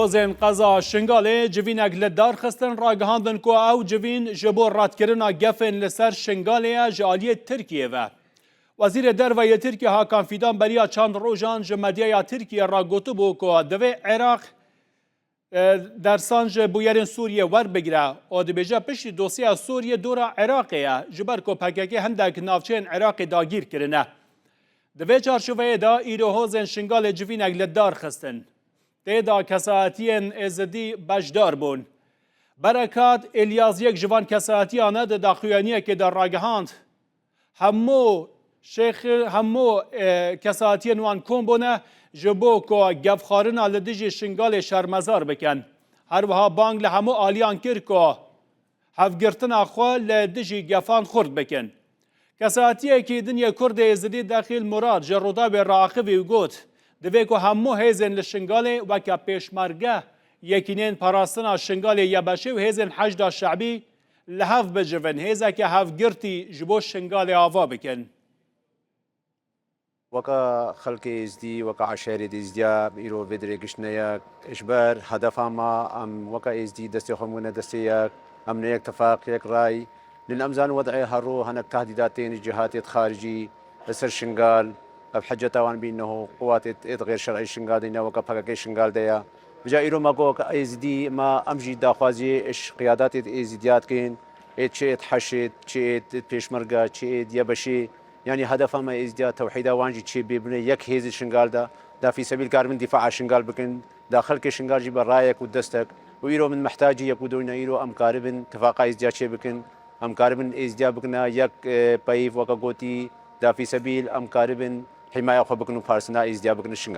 Hozên qeza Şingalê civînek li darxistin ragihandin ku ew civîn ji bo radkirina gefên li ser Şingalê ji aliyê Tirkiye ve. Wezîrê Derve Tirkiye Hakan Fîdan beriya çand rojan ji medyaya Tirkiye ragotibû ku divê Iraq dersan ji bûyerên Sûriye werbigire. O dibêje piştî dosyeya Sûriye dora Iraqê ye ji ber ku PKK hindek navçeyên Iraqê dagîr kirine. Di vê çarşoveyê de îro hozên Şingalê civînek li darxistin. تێدا کەسایەتیên êzidî bejdar bûn. Berekat Elyaziyek ji van kesayetiyane di daxuyaniyekê de ragihand. Hemû kesayetiyên wan kom bûne ji bo ku gevxwarina li dijî Şingalê şermezar bikin. Her wiha bang li hemû aliyan kir ku hevgirtina xwe li dijî gefan xurt bikin. Kesayetiyekî dinyê Kurdê êzidî Dexîl Murad ji Rûdawê Raxivî got divê ku hemû hêzên li Şingalê weke pêşmerge yekînên parastina Şingalê yebeşê û hêzên Heşda Şeibî li hev bicivin hêzeke hevgirtî ji bo Şingalê ava bikin. وەکە خەڵکی ئێزدی وەکە عشێری ئێزدیا ئیرۆ vê dirêgiştneyek ji ber hedefa me em weke êzdî destê xwe bûne destê yek em ne yek tifaq yek ray lin em zanin wedعê herû hinek tehdidatên cîhatê xaricî li ser Şingal ev heceta wan bîneho quwatê êd غêr şerعî Şingal dîne weke PKK Şingal de ye bija îro me got êzdî me em jî daxwaziyê qiyadatê êzîdiya dikin êd çi êd heşê çi êd pêşmerge çi êd yebeşê يعني هدفها ما إزدياد توحيدا وانجي تشي بيبني يك هيزي شنغال دا في سبيل كارمن دفاع شنغال بكن داخل كشنغال جيب رايك ودستك ويرو من محتاجي يكودونا يرو ام كاربن اتفاقا إزدياد شي بكن ام كاربن إزدياد بكنا يك بايف وكا غوتي دا في سبيل ام كاربن حماية خو بكنو فارسنا إزدياد بكن الشنغال